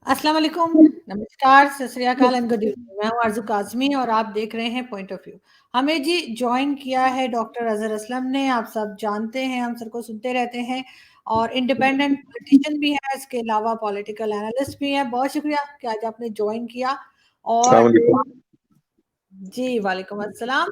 अस्सलाम वालेकुम, नमस्कार, सत श्री अकाल एंड गुड इवनिंग। मैं हूँ आरज़ू काज़मी और आप देख रहे हैं पॉइंट ऑफ व्यू। हमें जी जॉइन किया है डॉक्टर अज़हर असलम ने। आप सब जानते हैं, हम सर को सुनते रहते हैं और इंडिपेंडेंट पॉलिटिशियन भी हैं, इसके अलावा पॉलिटिकल एनालिस्ट भी हैं। बहुत शुक्रिया कि आज आपने जॉइन किया। और अस्सलाम वालेकुम। जी, वालेकुम अस्सलाम।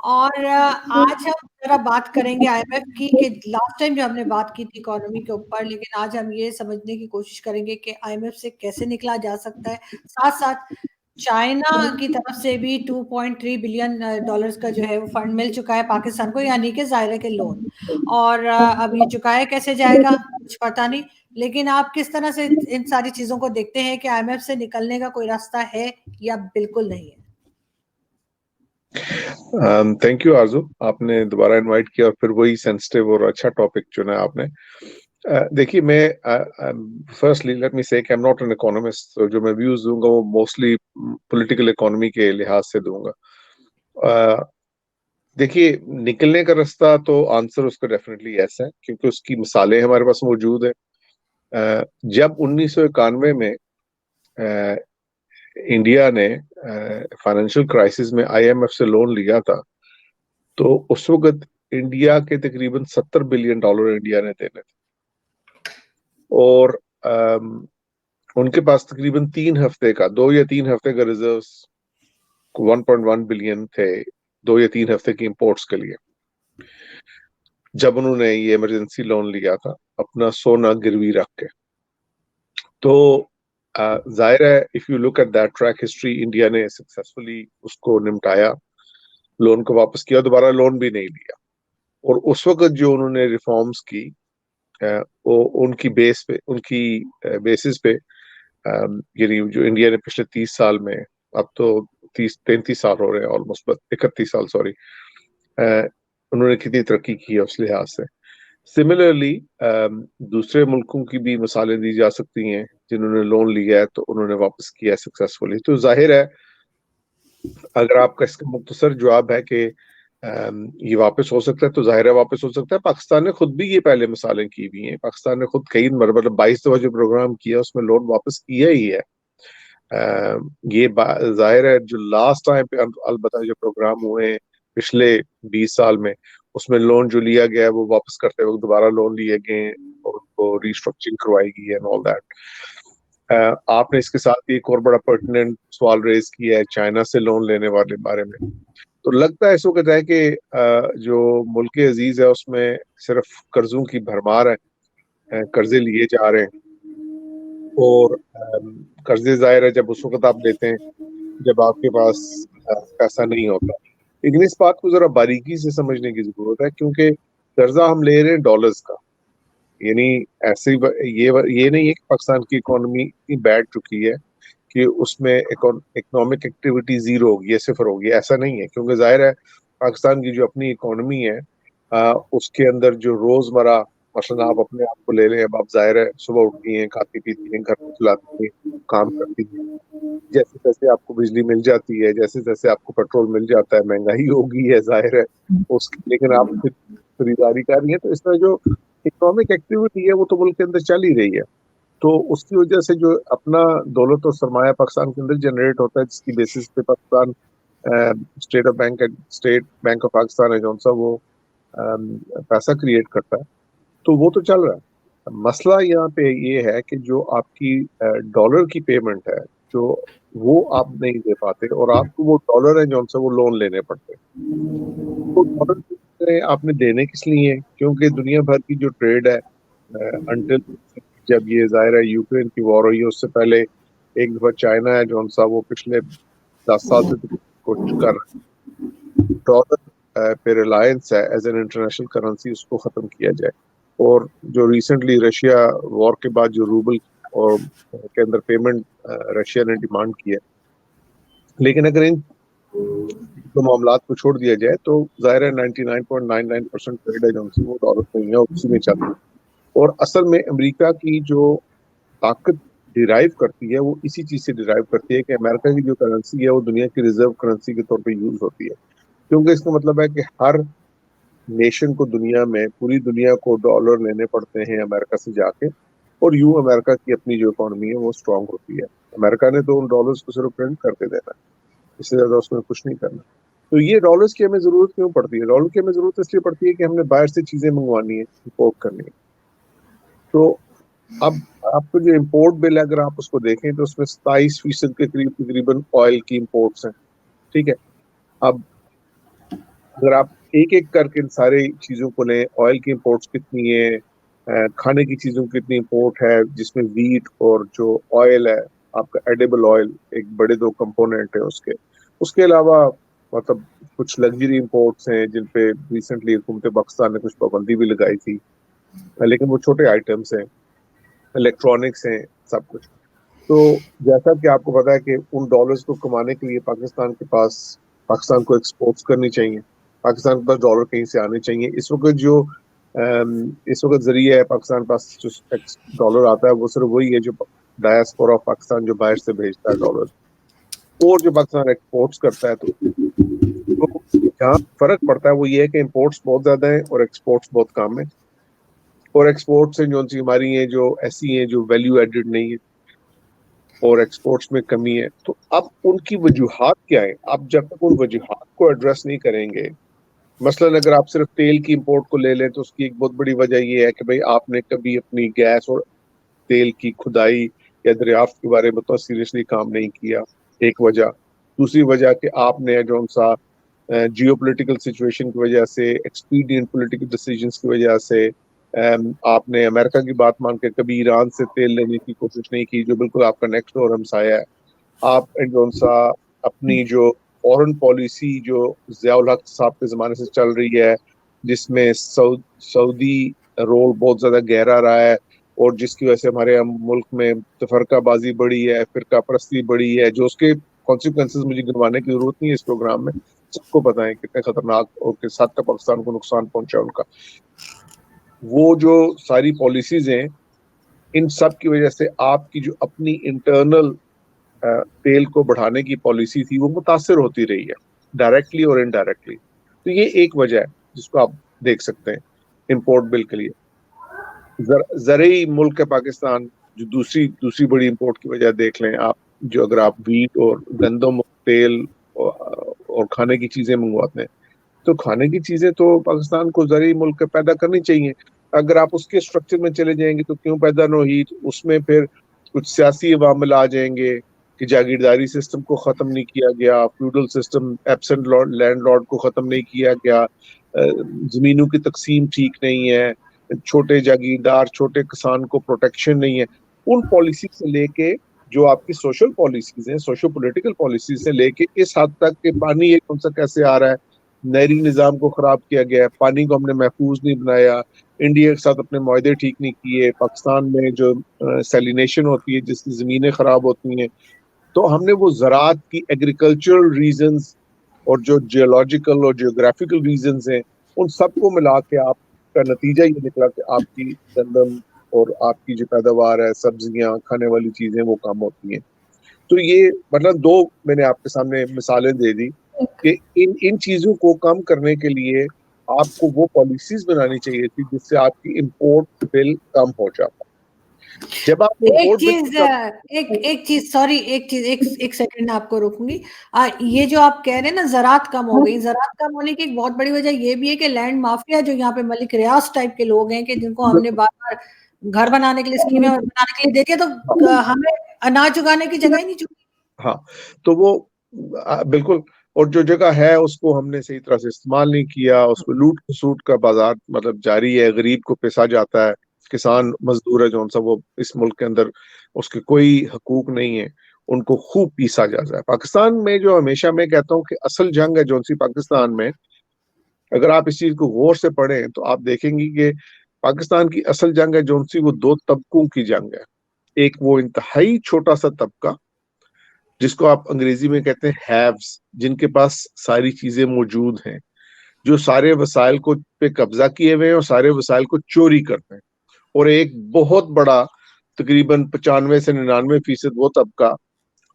और आज हम ज़रा बात करेंगे आईएमएफ की, कि लास्ट टाइम जो हमने बात की थी इकोनॉमी के ऊपर, लेकिन आज हम ये समझने की कोशिश करेंगे कि आईएमएफ से कैसे निकला जा सकता है। साथ-साथ चाइना की तरफ से भी 2.3 बिलियन डॉलर्स का जो है वो फंड मिल चुका है पाकिस्तान को, यानी कि ज़ाहिर है कि लोन। और अब ये चुकाया कैसे जाएगा कुछ पता नहीं, लेकिन आप किस तरह से इन सारी चीज़ों को देखते हैं कि आईएमएफ से निकलने का कोई रास्ता है या बिल्कुल नहीं है? थैंक यू आरजू, आपने दोबारा इनवाइट किया और फिर वही सेंसिटिव और अच्छा टॉपिक चुना आपने। देखिए, मैं फर्स्टली लेट मी से कि I am not an economist, तो जो मैं व्यूज दूंगा वो मोस्टली पॉलिटिकल इकोनॉमी के लिहाज से दूंगा। देखिए, निकलने का रास्ता तो आंसर उसका डेफिनेटली यस है, क्योंकि उसकी मिसालें हमारे पास मौजूद है। जब 1991 में इंडिया ने फाइनेंशियल क्राइसिस में आईएमएफ से लोन लिया था, तो उस वक्त इंडिया के तकरीबन $70 बिलियन इंडिया ने देने थे, और उनके पास तकरीबन 2 या 3 हफ्ते का रिजर्व्स 1.1 बिलियन थे, 2 या 3 हफ्ते की इंपोर्ट्स के लिए, जब उन्होंने ये इमरजेंसी लोन लिया था अपना सोना गिरवी रख के। तो जाहिर है, if you look at that track history, India ने सक्सेसफुली उसको निपटाया, लोन को वापस किया, दोबारा लोन भी नहीं लिया। और उस वक्त जो उन्होंने रिफॉर्म्स की, वो उनकी बेसिस पे, यानी जो इंडिया ने पिछले 30 साल में, अब तो 30-33 साल हो रहे हैं, ऑलमोस्ट 31 साल, सॉरी, उन्होंने कितनी तरक्की की है उस लिहाज से। सिमिलरली दूसरे मुल्कों की भी मिसालें दी जा सकती हैं जिन्होंने लोन लिया है तो उन्होंने वापस किया सक्सेसफुली। तो जाहिर है, अगर आपका इसका मुख्तसर जवाब है कि ये वापस हो सकता है, तो जाहिर है वापस हो सकता है। पाकिस्तान ने खुद भी ये पहले मिसालें की हुई हैं। पाकिस्तान ने खुद कई मतलब 22 दफा जो प्रोग्राम किया उसमें लोन वापस किया ही है। ये जाहिर है, जो लास्ट टाइम पे अलबत्ता जो प्रोग्राम हुए हैं पिछले 20 साल में, उसमें लोन जो लिया गया है वो वापस करते वक्त दोबारा लोन लिए गए और उनको रिस्ट्रक्चरिंग करवाई गई है एंड ऑल दैट। आपने इसके साथ ही एक और बड़ा पर्टिनेंट सवाल रेज किया है चाइना से लोन लेने वाले बारे में। तो लगता है इस वक्त है कि जो मुल्क अजीज है उसमें सिर्फ कर्जों की भरमार है, कर्जे लिए जा रहे हैं। और कर्जे जाहिर है जब उस वक्त आप लेते हैं जब आपके पास पैसा नहीं होता। लेकिन इस बात को जरा बारीकी से समझने की जरूरत है, क्योंकि कर्जा हम ले रहे हैं डॉलर्स का, यानी ऐसे ये नहीं है कि पाकिस्तान की इकोनॉमी इतनी बैठ चुकी है कि उसमें इकोनॉमिक एक्टिविटी जीरो होगी या सिफर होगी, ऐसा नहीं है। क्योंकि जाहिर है पाकिस्तान की जो अपनी इकोनॉमी है, उसके अंदर जो रोजमर्रा, मसलन आप अपने आप को ले लें, अब आप जाहिर है सुबह उठती हैं, खाती पीती हैं, घर को चलाती हैं, काम करती हैं, जैसे जैसे आपको बिजली मिल जाती है, जैसे जैसे आपको पेट्रोल मिल जाता है, महंगाई होगी है जाहिर है उसकी, लेकिन आप फिर खरीदारी कर रही है। तो इसमें जो इकोनॉमिक एक्टिविटी है वो तो मुल्क के अंदर चल ही रही है। तो उसकी वजह से जो अपना दौलत और सरमाया पाकिस्तान के अंदर जनरेट होता है, जिसकी बेसिस पे Pakistan state bank of Pakistan है जो सा वो पैसा क्रिएट करता है, तो वो तो चल रहा है। मसला यहाँ पे ये है कि जो आपकी डॉलर की पेमेंट है, जो वो आप नहीं दे पाते, और आपको वो डॉलर है जो वो लोन लेने पड़ते हैं। तो डॉलर आपने देने किस लिए? क्योंकि दुनिया भर की जो ट्रेड है, अंटिल जब ये जाहिर है यूक्रेन की वॉर हुई है, उससे पहले एक दफा चाइना है जो सा वो पिछले 10 साल से कोशिश कर रहा है डॉलर पे रिलायंस है एज एन इंटरनेशनल करेंसी, उसको खत्म किया जाए। और जो रिसेंटली रशिया वॉर के बाद जो रूबल और के अंदर पेमेंट रशिया ने डिमांड की है, लेकिन अगर इन तो मामलात को छोड़ दिया जाए तो जाहिर है 99.99% ट्रेड है जो वो डॉलर में ही है और उसी में चलती है। और असल में अमेरिका की जो ताकत डिराइव करती है वो इसी चीज से डिराइव करती है कि अमेरिका की जो करेंसी है वो दुनिया की रिजर्व करेंसी के तौर पे यूज होती है। क्योंकि इसका मतलब है कि हर नेशन को दुनिया में, पूरी दुनिया को डॉलर लेने पड़ते हैं अमेरिका से जाके, اور یوں امریکہ کی اپنی جو اکانومی ہے وہ اسٹرانگ ہوتی ہے. امریکہ نے تو ان ڈالرز کو صرف پرنٹ کر کے دینا ہے, اس سے زیادہ اس میں کچھ نہیں کرنا. تو یہ ڈالرز کی ہمیں ضرورت کیوں پڑتی ہے؟ ڈالر کی ہمیں ضرورت اس لیے پڑتی ہے کہ ہم نے باہر سے چیزیں منگوانی ہے, امپورٹ کرنی ہے. تو اب آپ کو جو امپورٹ بل ہے اگر آپ اس کو دیکھیں تو اس میں 27% کے قریب تقریباً آئل کی امپورٹس ہیں. ٹھیک ہے, اب اگر آپ ایک ایک کر کے ان سارے چیزوں کو لیں, آئل کی امپورٹس کتنی ہے, کھانے کی چیزوں کی کتنی امپورٹ ہے, جس میں ویٹ اور جو آئل ہے آپ کا ایڈیبل آئل, ایک بڑے 2 کمپوننٹ ہیں اس کے علاوہ مطلب کچھ لگژری امپورٹس ہیں جن پہ ریسنٹلی حکومت پاکستان نے کچھ پابندی بھی لگائی تھی, لیکن وہ چھوٹے آئٹمس ہیں, الیکٹرانکس ہیں, سب کچھ. تو جیسا کہ آپ کو پتا ہے کہ ان ڈالرز کو کمانے کے لیے پاکستان کو ایکسپورٹس کرنی چاہیے, پاکستان کے پاس ڈالر کہیں سے آنے چاہیے. اس وقت ذریعہ ہے پاکستان پاس جو ڈالر آتا ہے وہ صرف وہی ہے جو ڈایاسپورا آف پاکستان جو باہر سے بھیجتا ہے ڈالر, اور جو پاکستان ایکسپورٹس کرتا ہے. تو جہاں فرق پڑتا ہے وہ یہ ہے کہ امپورٹس بہت زیادہ ہیں اور ایکسپورٹس بہت کم ہیں, اور ایکسپورٹس ہیں جو ہماری ہیں جو ایسی ہیں جو ویلیو ایڈڈ نہیں ہے اور ایکسپورٹس میں کمی ہے. تو اب ان کی وجوہات کیا ہے؟ اب جب تک ان وجوہات کو ایڈریس نہیں کریں گے, مثلاً اگر آپ صرف تیل کی امپورٹ کو لے لیں تو اس کی ایک بہت بڑی وجہ یہ ہے کہ بھئی آپ نے کبھی اپنی گیس اور تیل کی کھدائی یا دریافت کے بارے میں تو سیریسلی کام نہیں کیا, ایک وجہ. دوسری وجہ کہ آپ نے جو سا جیو پولیٹیکل سچویشن کی وجہ سے, ایکسپیڈینٹ پولیٹیکل ڈیسیجنس کی وجہ سے آپ نے امریکہ کی بات مان کے کبھی ایران سے تیل لینے کی کوشش نہیں کی جو بالکل آپ کا نیکسٹ ڈور ہمسایہ ہے. آپ جو سا اپنی جو فورن پالیسی جو ضیاء الحق صاحب کے زمانے سے چل رہی ہے, جس میں سعودی رول بہت زیادہ گہرا رہا ہے, اور جس کی وجہ سے ہمارے ملک میں تفرقہ بازی بڑی ہے, فرقہ پرستی بڑی ہے, جو اس کے کانسیکوینسز مجھے گنوانے کی ضرورت نہیں ہے اس پروگرام میں, سب کو پتہ ہے کتنے خطرناک اور کس حد تک پاکستان کو نقصان پہنچا ان کا. وہ جو ساری پالیسیز ہیں ان سب کی وجہ سے آپ کی جو اپنی انٹرنل تیل کو بڑھانے کی پالیسی تھی وہ متاثر ہوتی رہی ہے, ڈائریکٹلی اور انڈائریکٹلی. تو یہ ایک وجہ ہے جس کو آپ دیکھ سکتے ہیں امپورٹ بل کے لیے. زرعی ملک ہے پاکستان, جو دوسری بڑی امپورٹ کی وجہ دیکھ لیں آپ, جو اگر آپ ویٹ اور گندم تیل اور کھانے کی چیزیں منگواتے ہیں تو کھانے کی چیزیں تو پاکستان کو زرعی ملک پیدا کرنی چاہیے. اگر آپ اس کے اسٹرکچر میں چلے جائیں گے تو کیوں پیدا نہ ہوئی, اس میں پھر کچھ سیاسی عوامل آ جائیں گے کہ جاگیرداری سسٹم کو ختم نہیں کیا گیا, feudal system, absent land lord کو ختم نہیں کیا گیا, زمینوں کی تقسیم ٹھیک نہیں ہے, چھوٹے جاگیردار چھوٹے کسان کو پروٹیکشن نہیں ہے. ان پالیسی سے لے کے جو آپ کی سوشل پالیسیز ہیں, سوشو پولیٹیکل پالیسیز سے لے کے اس حد تک کہ پانی ایک کون سا کیسے آ رہا ہے, نہری نظام کو خراب کیا گیا ہے, پانی کو ہم نے محفوظ نہیں بنایا, انڈیا کے ساتھ اپنے معاہدے ٹھیک نہیں کیے, پاکستان میں جو سیلینیشن ہوتی ہے جس کی زمینیں خراب ہوتی ہیں. تو ہم نے وہ زراعت کی ایگریکلچرل ریزنز اور جو جیولوجیکل اور جیوگرافیکل ریزنز ہیں ان سب کو ملا کے آپ کا نتیجہ یہ نکلا کہ آپ کی گندم اور آپ کی جو پیداوار ہے, سبزیاں, کھانے والی چیزیں وہ کم ہوتی ہیں. تو یہ مطلب 2 میں نے آپ کے سامنے مثالیں دے دی کہ ان چیزوں کو کم کرنے کے لیے آپ کو وہ پالیسیز بنانی چاہیے تھی جس سے آپ کی امپورٹ بل کم ہو جاتا. جب آپ ایک امپورٹ چیز سوری, ایک سیکنڈ آپ کو روکوں گی. یہ جو آپ کہہ رہے ہیں نا زراعت کم ہو گئی, زراعت کم ہونے کی ایک بہت بڑی وجہ یہ بھی ہے کہ لینڈ مافیا جو یہاں پہ ملک ریاض ٹائپ کے لوگ ہیں کہ جن کو ہم نے بار بار گھر بنانے کے لیے اسکیمیں بنانے کے لیے دیتی ہے, تو ہمیں اناج اگانے کی جگہ ہی نہیں چاہیے. ہاں, تو وہ بالکل, اور جو جگہ ہے اس کو ہم نے صحیح طرح سے استعمال نہیں کیا, اس کو لوٹ کسوٹ کا بازار مطلب جاری ہے, غریب کو پیسا جاتا ہے, کسان مزدور ہے جو سا وہ اس ملک کے اندر اس کے کوئی حقوق نہیں ہے, ان کو خوب پیسا جاتا ہے. پاکستان میں جو ہمیشہ میں کہتا ہوں کہ اصل جنگ ہے جون سی پاکستان میں, اگر آپ اس چیز کو غور سے پڑھیں تو آپ دیکھیں گی کہ پاکستان کی اصل جنگ ہے جون سی وہ 2 طبقوں کی جنگ ہے. ایک وہ انتہائی چھوٹا سا طبقہ جس کو آپ انگریزی میں کہتے ہیں ہیوز, جن کے پاس ساری چیزیں موجود ہیں, جو سارے وسائل کو پہ قبضہ کیے ہوئے ہیں اور سارے وسائل کو چوری کرتے ہیں. اور ایک بہت بڑا تقریباً 95 سے 99% وہ طبقہ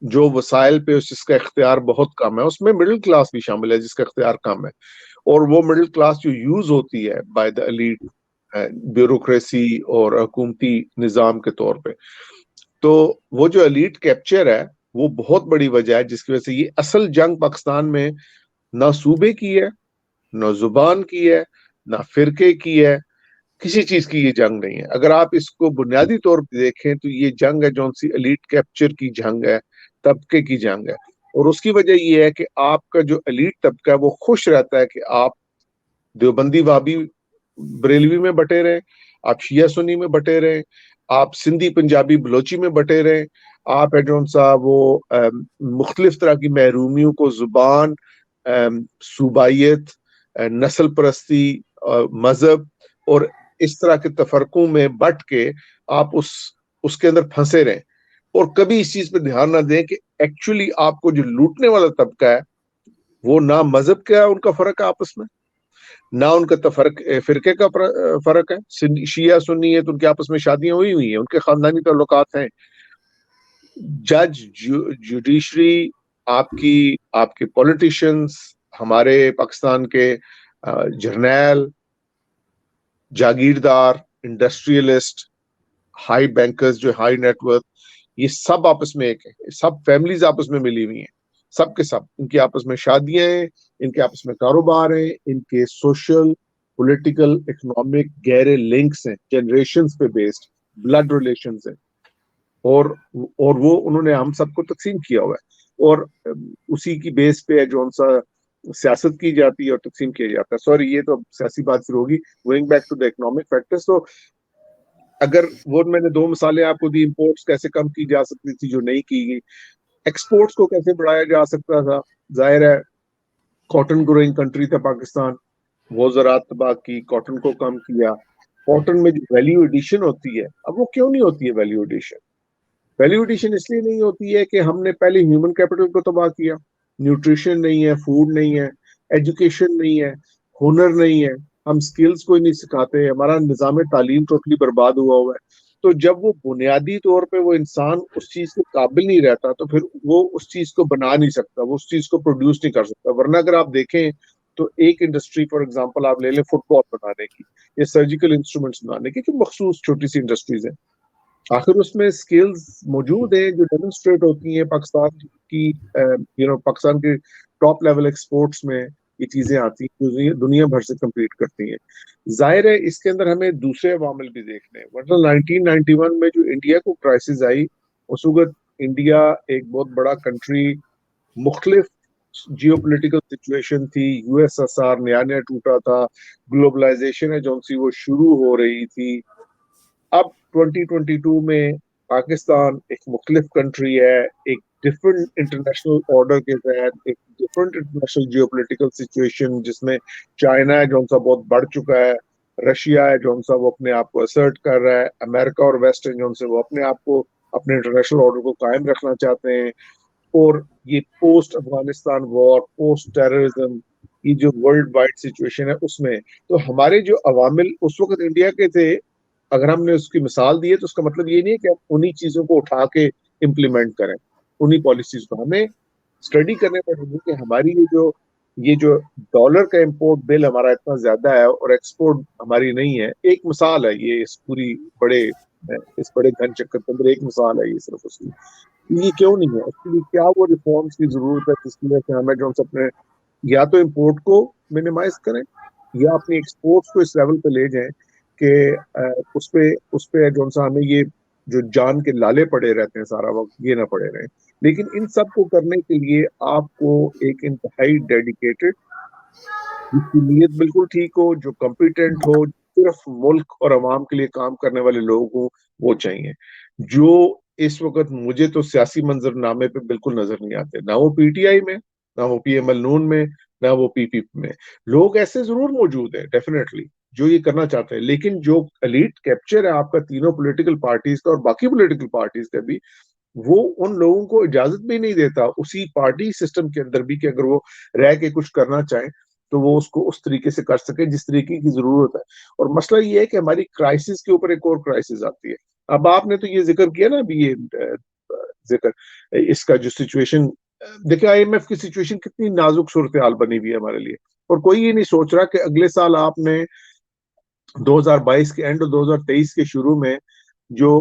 جو وسائل پہ جس کا اختیار بہت کم ہے, اس میں مڈل کلاس بھی شامل ہے جس کا اختیار کم ہے, اور وہ مڈل کلاس جو یوز ہوتی ہے بائی دا ایلیٹ ब्यूरोक्रेसी और हुकूमती निज़ाम के तौर पे। तो वो जो एलीट कैप्चर है वो बहुत बड़ी वजह है जिसकी वजह से ये असल जंग पाकिस्तान में ना सूबे की है, ना जुबान की है, ना फिरके की है, किसी चीज की ये जंग नहीं है। अगर आप इसको बुनियादी तौर पर देखें तो ये जंग है जो सी एलीट कैप्चर की जंग है, तबके की जंग है। और उसकी वजह ये है कि आपका जो एलीट तबका है वो खुश रहता है कि आप देवबंदी वाबी बरेलवी में बटे रहे, आप शिया सुन्नी में बटे रहे, आप सिंधी पंजाबी बलोची में बटे रहे, आप है जो सा वो मुख्तलिफ तरह की महरूमियों को जुबान, सूबाइत, नस्ल परस्ती, मजहब और इस तरह के तफरकों में बट के आप उसके अंदर फंसे रहें और कभी इस चीज पे ध्यान ना दें कि एक्चुअली आपको जो लूटने वाला तबका है वो ना मजहब का उनका फर्क है आपस में, ना उनका तफरक फिरके का फर्क है। शिया सुन्नी है तो उनके आपस में शादियां हुई हुई हैं, उनके खानदानी ताल्लुकात हैं। जज, जुडिशरी, आपके पॉलिटिशियंस, हमारे पाकिस्तान के जर्नैल, जागीरदार, इंडस्ट्रियलिस्ट, हाई बैंकर्स जो हाई नेटवर्थ, ये सब आपस में एक है, सब फैमिलीज आपस में मिली हुई हैं, सब के सब इनकी आपस में शादियां हैं, इनके आपस में कारोबार हैं, इनके सोशल, पॉलिटिकल, इकोनॉमिक गहरे लिंक्स हैं, जनरेशंस पे बेस्ड ब्लड रिलेशंस हैं। और वो उन्होंने हम सबको तकसीम किया हुआ है और उसी की बेस पे है जो सा सियासत की जाती है और तकसीम किया जाता है। सॉरी, ये तो सियासी बात शुरू होगी। Going back to the economic factors, तो अगर वो मैंने दो मिसालें आपको दी, इंपोर्ट्स कैसे कम की जा सकती थी जो नहीं की गई, एक्सपोर्ट्स को कैसे बढ़ाया जा सकता था। जाहिर है कॉटन ग्रोइंग कंट्री था पाकिस्तान, वो ज़राअत तबाह की, कॉटन को कम किया। कॉटन में जो वैल्यू एडिशन होती है, अब वो क्यों नहीं होती है वैल्यू एडिशन? वैल्यू एडिशन इसलिए नहीं होती है कि हमने पहले ह्यूमन कैपिटल को तबाह किया, न्यूट्रिशन नहीं है, फूड नहीं है, एजुकेशन नहीं है, हुनर नहीं है, हम स्किल्स कोई नहीं सिखाते, हमारा निज़ाम तालीम टोटली बर्बाद हुआ है। तो जब वो बुनियादी तौर पे वो इंसान उस चीज के काबिल नहीं रहता तो फिर वो उस चीज को बना नहीं सकता, वो उस चीज को प्रोड्यूस नहीं कर सकता। वरना अगर आप देखें तो एक इंडस्ट्री फॉर एग्जांपल आप ले लें फुटबॉल बनाने की या सर्जिकल इंस्ट्रूमेंट्स बनाने की, जो मखसूस छोटी सी इंडस्ट्रीज है, आखिर उसमें स्किल्स मौजूद हैं जो डेमोन्स्ट्रेट होती हैं पाकिस्तान की, पाकिस्तान के टॉप लेवल एक्सपोर्ट्स में ये चीजें आती हैं जो दुनिया भर से कम्पीट करती हैं। जाहिर है इसके अंदर हमें दूसरे अवामिल भी देखने हैं। मतलब 1991 में जो इंडिया को क्राइसिस आई, उस वक्त इंडिया एक बहुत बड़ा कंट्री, मुख्तलिफ जियोपॉलिटिकल सिचुएशन थी, यूएसएसआर नया नया टूटा था, ग्लोबलाइजेशन है जो सी वो शुरू हो रही थी। अब 2022 में पाकिस्तान एक मुख्तलिफ कंट्री है, एक डिफरेंट इंटरनेशनल ऑर्डर के तहत, एक डिफरेंट इंटरनेशनल जियोपॉलिटिकल सिचुएशन जिसमें चाइना है जो सा बहुत बढ़ चुका है, रशिया है जो सा वो अपने आप को असर्ट कर रहा है, अमेरिका और वेस्ट है जो से वो अपने आप को, अपने इंटरनेशनल ऑर्डर को कायम रखना चाहते हैं। और ये post Afghanistan war, post terrorism, ये जो वर्ल्ड वाइड सिचुएशन है उसमें तो हमारे जो अवामिल उस वक्त इंडिया के थे, अगर हमने उसकी मिसाल दी है तो उसका मतलब ये नहीं है कि हम उन्हीं चीजों को उठा के इम्प्लीमेंट करें, उन्हीं पॉलिसीज को। हमें स्टडी करने पड़ेगी कि हमारी ये जो डॉलर का इंपोर्ट बिल हमारा इतना ज्यादा है और एक्सपोर्ट हमारी नहीं है। एक मिसाल है ये इस बड़े घन चक्कर के अंदर, एक मिसाल है ये सिर्फ उसकी। ये क्यों नहीं है, उसके लिए क्या वो रिफॉर्म्स की जरूरत है जिसकी वजह से हमें जो अपने या तो इंपोर्ट को मिनिमाइज करें या अपनी एक्सपोर्ट्स को इस लेवल पे ले जाएं कि उस पे जो सा हमें ये जो जान के लाले पड़े रहते हैं सारा वक्त, ये ना पड़े रहे। लेकिन इन सब को करने के लिए आपको एक इंतहाई डेडिकेटेड, जिसकी नीयत बिल्कुल ठीक हो, जो कॉम्पिटेंट हो, सिर्फ मुल्क और अवाम के लिए काम करने वाले लोग हो, वो चाहिए। जो इस वक्त मुझे तो सियासी मंजरनामे पे बिल्कुल नजर नहीं आते, ना वो पीटीआई में, ना वो पीएमएल नून में, ना वो पीपीपी में। लोग ऐसे जरूर मौजूद हैं डेफिनेटली जो ये करना चाहते हैं, लेकिन जो एलीट कैप्चर है आपका तीनों पॉलिटिकल पार्टीज का और बाकी पॉलिटिकल पार्टीज का भी, वो उन लोगों को इजाजत भी नहीं देता उसी पार्टी सिस्टम के अंदर भी कि अगर वो रह के कुछ करना चाहें तो वो उसको उस तरीके से कर सके जिस तरीके की जरूरत है। और मसला ये है कि हमारी क्राइसिस के ऊपर एक और क्राइसिस आती है। अब आपने तो ये जिक्र किया ना अभी, ये जिक्र इसका जो सिचुएशन, देखिए आईएमएफ की सिचुएशन कितनी नाजुक सूरत हाल बनी हुई है हमारे लिए, और कोई ये नहीं सोच रहा कि अगले साल आपने 2022 के एंड और 2023 के शुरू में जो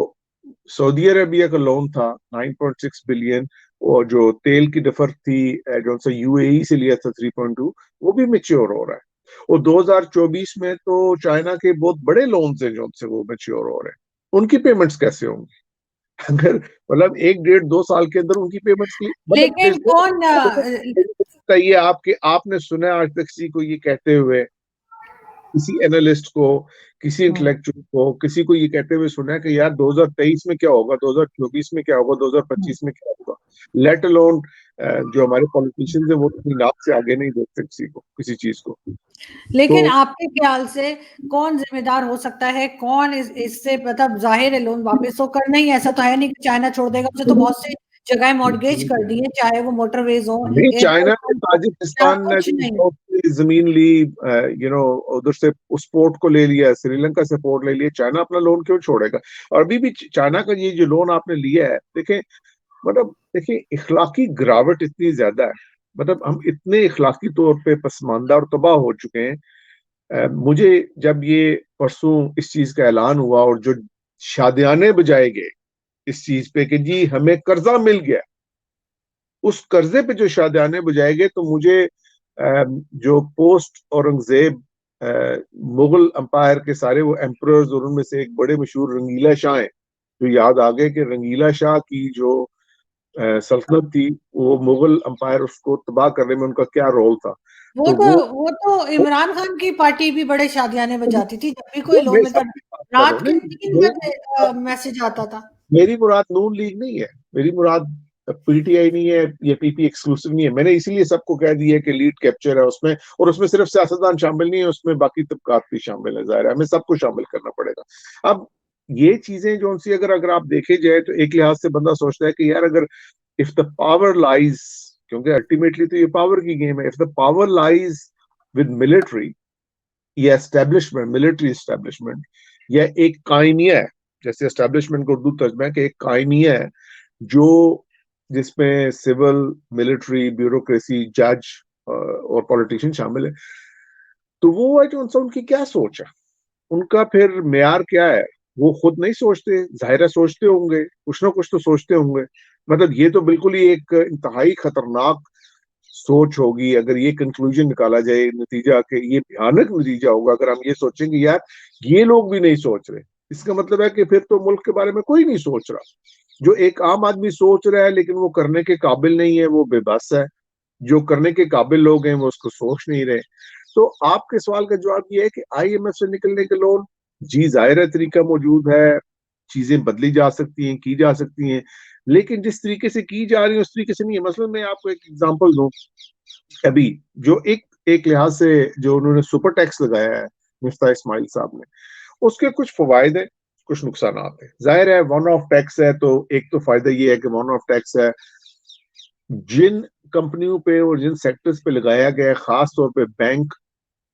सऊदी अरेबिया का लोन था 9.6 बिलियन, और जो तेल की डिफर थी जो सा यूएई से लिया था 3.2, वो भी मैच्योर हो रहा है। और 2024 में तो चाइना के बहुत बड़े लोन्स हैं जो से वो मैच्योर हो रहे हैं, उनकी पेमेंट्स कैसे होंगी? अगर मतलब 1 डेढ़ 2 साल के अंदर उनकी पेमेंट्स की लेकिन कौन मतलब ये आपके आपने सुना आज तक किसी को ये कहते हुए, किसी एनालिस्ट को, किसी इंटेलेक्चुअल को, किसी को ये कहते हुए सुना है कि यार 2023 में क्या होगा, 2024 में क्या होगा, 2025 में क्या होगा? लेट अलोन जो हमारे पॉलिटिशियंस है वो अपनी नाक से आगे नहीं देखते किसी को, किसी चीज को। लेकिन तो आपके ख्याल से कौन जिम्मेदार हो सकता है, कौन इससे मतलब जाहिर है लोन वापस तो करना ही, ऐसा तो है नहीं कि चाइना छोड़ देगा, उसे तो बहुत सी जगह मॉर्गेज कर दी है, चाहे वो मोटरवेज हो, नहीं, चाइना एयरपोर्ट ने हो, या ताजिकिस्तान ने कुछ नहीं। जमीन ली, उधर से उस पोर्ट को ले लिया, श्रीलंका से पोर्ट ले लिया, चाइना अपना लोन क्यों छोड़ेगा? और अभी भी चाइना का ये जो लोन आपने लिया है, देखें मतलब देखिए इखलाकी गिरावट इतनी ज्यादा है, मतलब हम इतने इखलाकी तौर पे पसमानदा और तबाह हो चुके हैं। मुझे जब ये परसों इस चीज का ऐलान हुआ और जो शादियाने बजाए गए इस चीज पे कि जी हमें कर्जा मिल गया, उस कर्जे पे जो शादियाने बजाए गए, तो मुझे जो पोस्ट औरंगजेब मुगल अंपायर के सारे वो एम्परर्स और उनमें से एक बड़े मशहूर रंगीला शाह हैं, जो याद आ गए कि रंगीला शाह की जो सल्तनत थी, वो मुगल अंपायर उसको तबाह करने में उनका क्या रोल था। वो तो तो वो तो इमरान खान की पार्टी भी बड़े शादियाने बजाती थी, जब भी कोई वो लोन मैं मिलता सबकी बात कर रहा रात हूँ, के नहीं 3 बजे मैसेज आता था। मेरी मुराद नून लीग नहीं है, मेरी मुराद पीटीआई नहीं है, ये पीपी एक्सक्लूसिव नहीं है। मैंने इसीलिए सबको कह दिया कि लीड कैप्चर है उसमें, और उसमें सिर्फ सियासतदान शामिल नहीं है, उसमें बाकी तबकात भी शामिल है, जाहिर है हमें सबको शामिल करना पड़ेगा। अब ये चीजें जो सी अगर आप देखे जाए तो एक लिहाज से बंदा सोचता है कि यार अगर इफ द पावर लाइज, क्योंकि अल्टीमेटली तो ये पावर की गेम है, if the power lies with military या एस्टेब्लिशमेंट, मिलिट्री एस्टेब्लिशमेंट, या एक कायनिया है, जैसे एस्टेब्लिशमेंट को उर्दू तर्जमा है कि एक कायनिया है जो जिसमें सिविल, मिलिट्री, ब्यूरोक्रेसी, जज और पॉलिटिशियन शामिल है, तो वो है जो उनकी क्या सोच है, उनका फिर मेयार क्या है, वो खुद नहीं सोचते, जाहिर है सोचते होंगे, कुछ ना कुछ तो सोचते होंगे। मतलब ये तो बिल्कुल ही एक इंतहाई खतरनाक सोच होगी अगर ये कंक्लूजन निकाला जाए, नतीजा के ये भयानक नतीजा होगा अगर हम ये सोचेंगे यार ये लोग भी नहीं सोच रहे। इसका मतलब है कि फिर तो मुल्क के बारे में कोई नहीं सोच रहा। जो एक आम आदमी सोच रहा है लेकिन वो करने के काबिल नहीं है, वो बेबस है। जो करने के काबिल लोग हैं वो उसको सोच नहीं रहे। तो आपके सवाल का जवाब ये है कि आईएमएफ से निकलने के लोन, जी जाहिर है तरीका मौजूद है, चीजें बदली जा सकती हैं, की जा सकती हैं, लेकिन जिस तरीके से की जा रही है उस तरीके से नहीं है। मसलन मैं आपको एक एग्जांपल दूं, अभी जो एक एक लिहाज से जो उन्होंने सुपर टैक्स लगाया है मिफ्ता इस्माइल साहब ने, उसके कुछ फवायद है, कुछ नुकसान है। जाहिर है वन ऑफ टैक्स है, तो एक तो फायदा ये है कि वन ऑफ टैक्स है, जिन कंपनियों पे और जिन सेक्टर्स पे लगाया गया है, खास तौर पे बैंक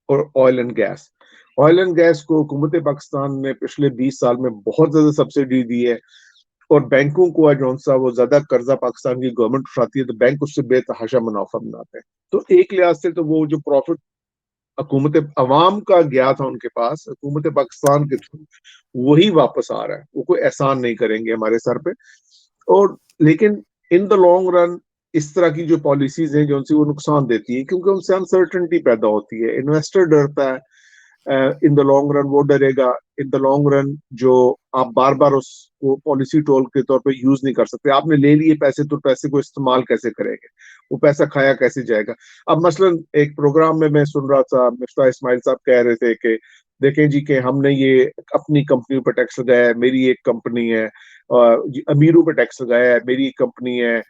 और oil and gas. Oil and gas को हुकूमत पाकिस्तान ने पिछले 20 साल में बहुत ज्यादा सब्सिडी दी है, और बैंकों को जो सा वो ज्यादा कर्जा पाकिस्तान की गवर्नमेंट उठाती है, तो बैंक उससे बेतहाशा मुनाफा बनाते हैं। तो एक लिहाज से तो वो जो प्रॉफिट हुकूमत अवाम का गया था उनके पास हुकूमत पाकिस्तान के थ्रू, वही वापस आ रहा है। वो कोई एहसान नहीं करेंगे हमारे सर पे। और लेकिन इन द लॉन्ग रन इस तरह की जो पॉलिसीज हैं जो उनसे वो नुकसान देती है, क्योंकि उनसे अनसर्टनिटी पैदा होती है, इन्वेस्टर डरता है, इन द लॉन्ग रन वो डरेगा। इन द लॉन्ग रन जो आप बार बार उसको पॉलिसी टोल के तौर पे यूज नहीं कर सकते, आपने ले लिए पैसे तो पैसे को इस्तेमाल कैसे करेंगे, वो पैसा खाया कैसे जाएगा। अब मसलन एक प्रोग्राम में मैं सुन रहा था, मिफ्ता इस्माइल साहब कह रहे थे कि देखें जी कि हमने ये अपनी कंपनी पर टैक्स लगाया है, मेरी एक कंपनी है, अमीरों पर टैक्स लगाया है, मेरी एक कंपनी है,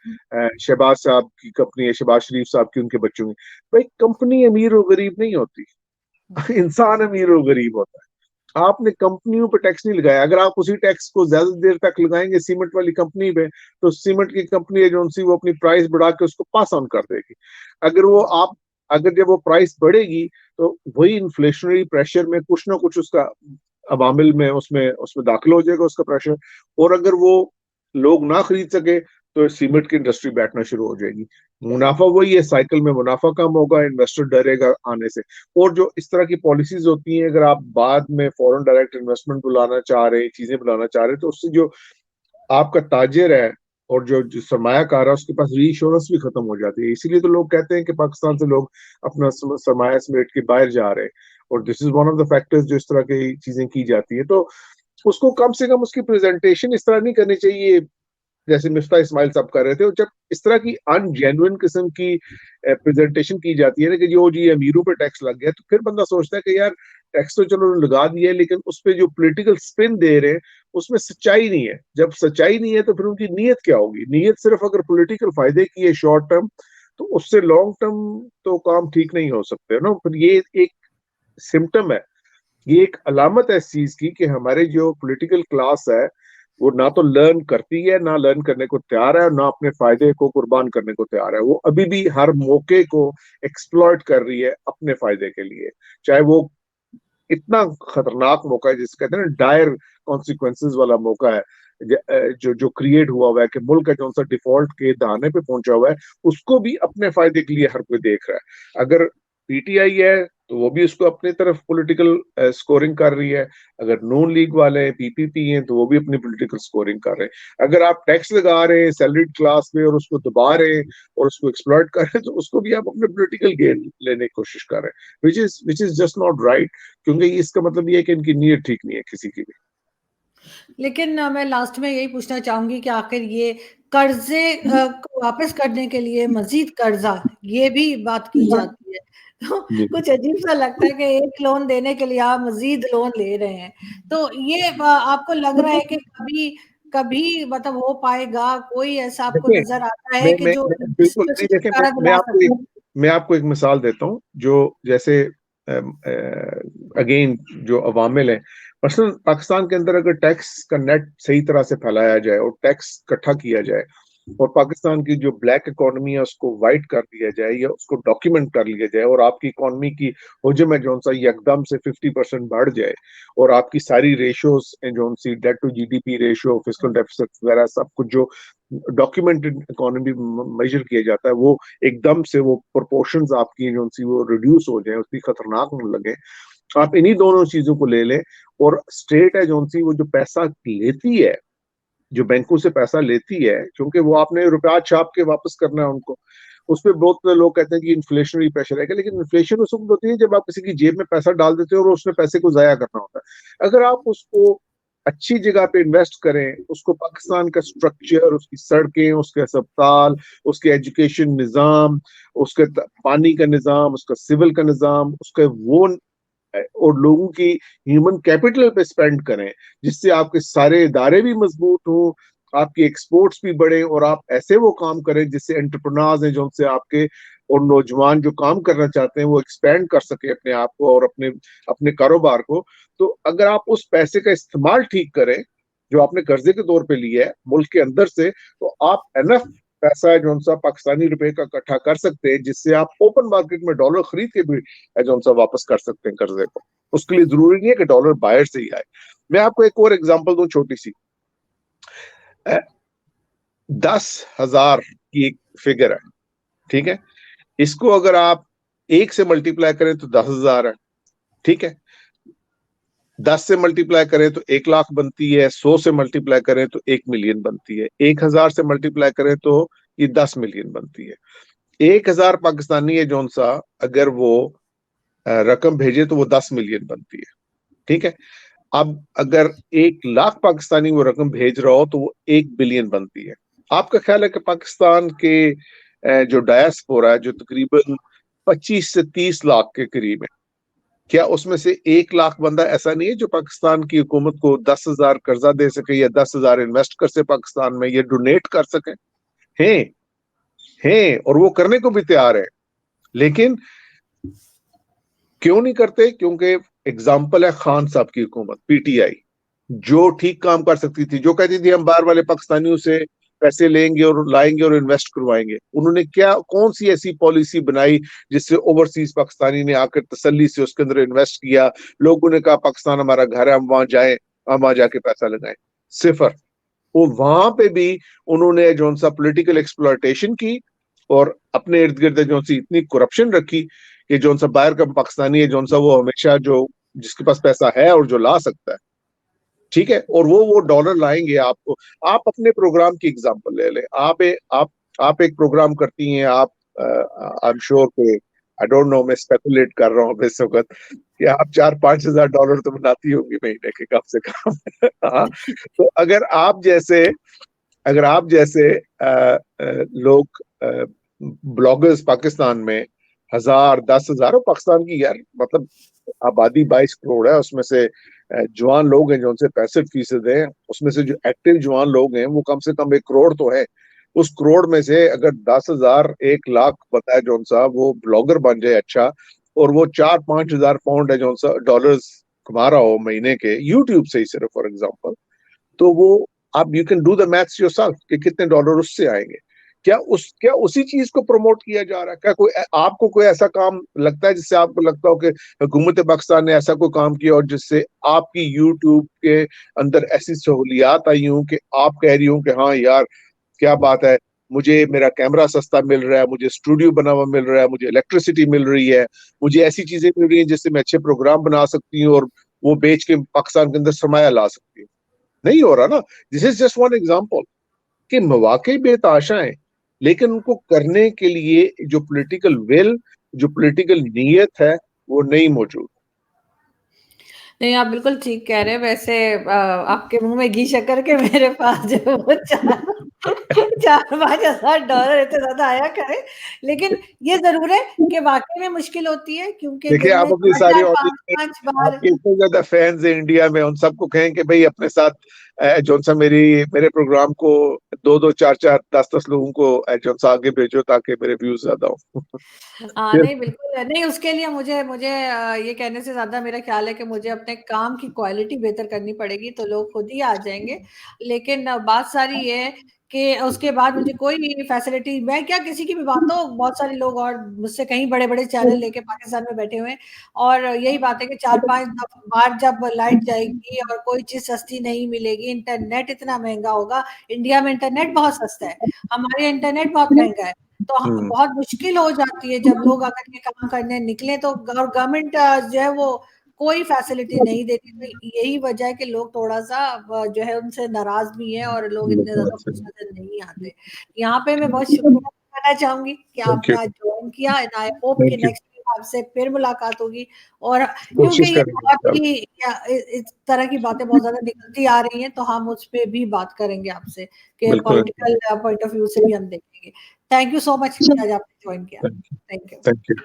शहबाज साहब की कंपनी है, शहबाज शरीफ साहब की, उनके बच्चों की। भाई कंपनी अमीर और गरीब नहीं होती, इंसान अमीर और गरीब होता है। आपने कंपनियों पे टैक्स नहीं लगाया। अगर आप उसी टैक्स को ज्यादा देर तक लगाएंगे सीमेंट वाली कंपनी पे, तो सीमेंट की कंपनी है जो सी वो अपनी प्राइस बढ़ा के उसको पास ऑन कर देगी। अगर वो आप अगर जब वो प्राइस बढ़ेगी तो वही इन्फ्लेशनरी प्रेशर में कुछ ना कुछ उसका अवामिल में उसमें उसमें दाखिल हो जाएगा उसका प्रेशर। और अगर वो लोग ना खरीद सके तो सीमेंट की इंडस्ट्री बैठना शुरू हो जाएगी। मुनाफा वही है, साइकिल में मुनाफा कम होगा, इन्वेस्टर डरेगा आने से। और जो इस तरह की पॉलिसीज होती हैं, अगर आप बाद में फॉरेन डायरेक्ट इन्वेस्टमेंट बुलाना चाह रहे हैं, चीजें बुलाना चाह रहे हैं, तो उससे जो आपका ताजिर है और जो सरमायाकार है उसके पास रीइंश्योरेंस भी खत्म हो जाती है। इसीलिए तो लोग कहते हैं कि पाकिस्तान से लोग अपना सरमाया समेट के बाहर जा रहे हैं, और this is one of the factors जो इस तरह की चीजें की जाती है। तो उसको कम से कम उसकी प्रेजेंटेशन इस तरह नहीं करनी चाहिए जैसे मिफ्ता इस्माइल साहब कर रहे थे। और जब इस तरह की अनजेन्युइन किस्म की प्रेजेंटेशन की जाती है ना कि जो जी अमीरों पे टैक्स लग गया, तो फिर बंदा सोचता है कि यार टैक्स तो चलो लगा दिया है, लेकिन उस पे जो पॉलिटिकल स्पिन दे रहे हैं उसमें सच्चाई नहीं है। जब सच्चाई नहीं है तो फिर उनकी नीयत क्या होगी? नीयत सिर्फ अगर पॉलिटिकल फायदे की है शॉर्ट टर्म, तो उससे लॉन्ग टर्म तो काम ठीक नहीं हो सकते ना। फिर ये एक सिम्टम है, ये एक अलामत है इस चीज की कि हमारे जो पॉलिटिकल क्लास है वो ना तो लर्न करती है, ना लर्न करने को तैयार है, और ना अपने फायदे को कुर्बान करने को तैयार है। वो अभी भी हर मौके को एक्सप्लॉइट कर रही है अपने फायदे के लिए, चाहे वो इतना खतरनाक मौका है जिसे कहते हैं ना डायर कॉन्सिक्वेंसेस वाला मौका है, जो जो क्रिएट हुआ है कि मुल्क है जो सा डिफॉल्ट के दाने पे पहुंचा हुआ है, उसको भी अपने फायदे के लिए हर कोई देख रहा है। अगर पीटीआई है तो वो भी उसको अपनी तरफ पॉलिटिकल स्कोरिंग कर रही है, अगर नून लीग वाले हैं, पीपीपी हैं, तो वो भी अपनी पॉलिटिकल स्कोरिंग कर रहे हैं। अगर आप टैक्स लगा रहे हैं सैलरीड क्लास पे और उसको दबा रहे हैं और उसको एक्सप्लॉइट कर रहे हैं, तो उसको भी आप अपने पॉलिटिकल गेन लेने की कोशिश कर रहे हैं, which is just not right. क्योंकि इसका मतलब ये है कि इनकी नीयत ठीक नहीं है किसी की भी। लेकिन मैं लास्ट में यही पूछना चाहूंगी कि आखिर ये कर्जे को वापस करने के लिए मजीद कर्जा, ये भी बात की जाती है। तो जी। कुछ अजीब सा लगता है कि एक लोन देने के लिए आप मजीद लोन ले रहे हैं। तो ये आपको लग रहा है कि कभी कभी मतलब हो पाएगा? कोई ऐसा आपको देखिए, नजर आता है कि जो इस बिल्कुल पर नहीं, देखिए छुटकारा दिला सके? मैं आपको एक मिसाल देता हूँ। जो जैसे अगेन जो अवामिल है, मसलन पाकिस्तान के अंदर अगर टैक्स का नेट सही तरह से फैलाया जाए और टैक्स इकट्ठा किया जाए, और पाकिस्तान की जो ब्लैक इकोनॉमी है उसको वाइट कर दिया जाए या उसको डॉक्यूमेंट कर लिया जाए, और आपकी इकोनॉमी की हजम है जो सा एकदम से 50% बढ़ जाए, और आपकी सारी रेशियोज जो सी debt to GDP ratio, fiscal deficit वगैरह सब कुछ जो डॉक्यूमेंटेड इकोनॉमी मेजर किया जाता है, वो एकदम से वो प्रोपोर्शंस आपकी जो सी वो रिड्यूस हो जाए, उसकी खतरनाक होने लगे। आप इन्हीं दोनों चीजों को ले लें, और स्टेट है जो सी वो जो पैसा लेती है, जो बैंकों से पैसा लेती है, क्योंकि वो आपने रुपया छाप के वापस करना है उनको, उस पर बहुत लोग कहते हैं कि इन्फ्लेशनरी प्रेशर है, लेकिन इन्फ्लेशन उस वक्त होती है जब आप किसी की जेब में पैसा डाल देते हो और उसने पैसे को जाया करना होता है। अगर आप उसको अच्छी जगह पे इन्वेस्ट करें, उसको पाकिस्तान का स्ट्रक्चर, उसकी सड़कें, उसके अस्पताल, उसके एजुकेशन निज़ाम, उसके पानी का निज़ाम, उसका सिविल का निज़ाम, उसका वो और लोगों की ह्यूमन कैपिटल पे स्पेंड करें, जिससे आपके सारे इदारे भी मजबूत हों, आपकी एक्सपोर्ट्स भी बढ़े, और आप ऐसे वो काम करें जिससे एंटरप्रेन्योर्स हैं जो से आपके और नौजवान जो काम करना चाहते हैं वो एक्सपेंड कर सके अपने आप को और अपने अपने कारोबार को। तो अगर आप उस पैसे का इस्तेमाल ठीक करें जो आपने कर्जे के तौर पे लिया है मुल्क के अंदर से, तो आप एनफ पैसा जो सा पाकिस्तानी रुपए का इकट्ठा कर सकते हैं, जिससे आप ओपन मार्केट में डॉलर खरीद के भी जो सा वापस कर सकते हैं कर्जे को। उसके लिए जरूरी नहीं है कि डॉलर बाहर से ही आए। मैं आपको एक और एग्जांपल दूं छोटी सी। 10,000 की एक फिगर है, ठीक है? इसको अगर आप 1 से मल्टीप्लाई करें तो 10,000 है, ठीक है? 10 से मल्टीप्लाई करें तो 1 लाख बनती है, 100 से मल्टीप्लाई करें तो 1 मिलियन बनती है, 1,000 से मल्टीप्लाई करें तो ये 10 मिलियन बनती है। 1,000 पाकिस्तानी है जो सा अगर वो रकम भेजे तो वो 10 मिलियन बनती है, ठीक है? अब अगर 1 लाख पाकिस्तानी वो रकम भेज रहा हो तो वो 1 बिलियन बनती है। आपका ख्याल है कि पाकिस्तान के जो डायस्पोरा है जो तकरीबन 25 से 30 लाख के करीब है, क्या उसमें से 1 लाख बंदा ऐसा नहीं है जो पाकिस्तान की हुकूमत को 10,000 कर्जा दे सके या 10,000 इन्वेस्ट कर सके पाकिस्तान में या डोनेट कर सके? हैं और वो करने को भी तैयार है, लेकिन क्यों नहीं करते? क्योंकि एग्जाम्पल है खान साहब की हुकूमत, पीटीआई, जो ठीक काम कर सकती थी, जो कहती थी हम बाहर वाले पाकिस्तानियों से पैसे लेंगे और लाएंगे और इन्वेस्ट करवाएंगे। उन्होंने क्या कौन सी ऐसी पॉलिसी बनाई जिससे ओवरसीज पाकिस्तानी ने आकर तसल्ली से उसके अंदर इन्वेस्ट किया? लोगों ने कहा पाकिस्तान हमारा घर है, हम वहां जाए, हम वहां जाके पैसा लगाएं। सिफर। वो वहां पे भी उन्होंने जो सा पॉलिटिकल एक्सप्लॉयटेशन की اور اپنے ارد گرد جو سی اتنی کرپشن رکھی کہ جو سا باہر کا پاکستانی ہے جو سا وہ ہمیشہ جو جس کے پاس پیسہ ہے اور جو لا سکتا ہے ٹھیک ہے اور وہ ڈالر لائیں گے آپ کو. آپ اپنے پروگرام کی اگزامپل لے لیں. آپ ایک پروگرام کرتی ہیں آپ آئی ایم شیور کہ آئی ڈونٹ نو میں اسپیکولیٹ کر رہا ہوں اس وقت کہ آپ $4,000-5,000 تو بناتی ہوں گی مہینے کے کم سے کم. تو اگر آپ جیسے لوگ بلاگرز پاکستان میں 1,000-10,000 پاکستان کی یار مطلب آبادی 22 کروڑ ہے, اس میں سے جوان لوگ ہیں جو ان سے 65% ہیں, اس میں سے جو ایکٹیو جوان لوگ ہیں وہ کم سے کم 1 کروڑ تو ہے. اس کروڑ میں سے اگر 10,000 1 لاکھ بتائے جو سا وہ بلاگر بن جائے اچھا اور وہ 4-5 ہزار پاؤنڈ ہے جو سا ڈالرز کما رہا ہو مہینے کے یوٹیوب سے ہی صرف فار ایگزامپل, تو وہ آپ you can do the maths your self کہ کتنے ڈالر اس سے آئیں گے. کیا اسی چیز کو پروموٹ کیا جا رہا ہے؟ کیا آپ کو کوئی ایسا کام لگتا ہے جس سے آپ کو لگتا ہو کہ حکومت پاکستان نے ایسا کوئی کام کیا اور جس سے آپ کی یوٹیوب کے اندر ایسی سہولیات آئی ہوں کہ آپ کہہ رہی ہوں کہ ہاں یار کیا بات ہے, مجھے میرا کیمرہ سستا مل رہا ہے, مجھے اسٹوڈیو بنا ہوا مل رہا ہے, مجھے الیکٹریسٹی مل رہی ہے, مجھے ایسی چیزیں مل رہی ہیں جس سے میں اچھے پروگرام بنا سکتی ہوں اور وہ بیچ کے پاکستان کے اندر سرمایہ لا سکتی ہوں. نہیں ہو رہا نا. دس از جسٹ ون ایگزامپل کہ مواقع بے تحاشا ہیں لیکن ان کو کرنے کے لیے جو پولیٹیکل ول, جو پولیٹیکل نیت ہے وہ نہیں موجود. نہیں آپ بالکل ٹھیک کہہ رہے ہیں. ویسے آپ کے منہ میں گھی شکر کے میرے پاس جو وہ 4-5 ہزار ڈالر اتنے زیادہ آیا کرے, لیکن یہ ضرور ہے کہ واقعی میں مشکل ہوتی ہے کیونکہ دیکھیں دن آپ میں اپنی ساری 4-5 بار آپ کے اتنے زیادہ فینز ہیں انڈیا میں, ان سب کو کہیں کہ بھائی اپنے ساتھ جون سا میرے پروگرام کو 2-2 4-4 10-10 لوگوں کو جون سا آگے بھیجو تاکہ میرے ویوز زیادہ ہوں. ہاں نہیں بالکل نہیں, اس کے لیے مجھے یہ کہنے سے زیادہ میرا خیال ہے کہ مجھے اپنے کام کی کوالٹی بہتر کرنی پڑے گی تو لوگ خود ہی آ جائیں گے. لیکن بات ساری یہ ہے کہ اس کے بعد مجھے کوئی فیسلٹی, میں کیا کسی کی بھی باتوں, بہت سارے لوگ اور مجھ سے کہیں بڑے بڑے چینل لے کے پاکستان میں بیٹھے ہوئے ہیں اور یہی بات ہے کہ 4-5 بار جب لائٹ جائے گی اور کوئی چیز سستی نہیں ملے گی, انٹرنیٹ اتنا مہنگا ہوگا. انڈیا میں انٹرنیٹ بہت سستا ہے, ہمارے انٹرنیٹ بہت مہنگا ہے, تو بہت مشکل ہو جاتی ہے جب لوگ اگر یہ کام کرنے نکلیں تو گورنمنٹ جو ہے وہ کوئی فیسلٹی نہیں دیتی. تو یہی وجہ ہے کہ لوگ تھوڑا سا جو ہے ان سے ناراض بھی ہیں اور لوگ اتنے زیادہ خوش نظر نہیں آتے. یہاں پہ میں بہت شکریہ کرنا چاہوں گی کہ آپ تھینک نے یو آج جوائن کیا, اینڈ آئی ہوپ کہ تھینک یو. نیکسٹ آپ سے پھر ملاقات ہوگی. اور کیونکہ کوشش یہ کریں گے بہت ہی اس طرح کی باتیں بہت زیادہ نکلتی آ رہی ہیں تو ہم اس پہ بھی بات کریں گے آپ سے کہ بالکل. پولیٹیکل پوائنٹ آف ویو سے بھی ہم دیکھیں گے. تھینک یو سو مچ کہ آج آپ نے جوائن کیا. Thank you. Thank you.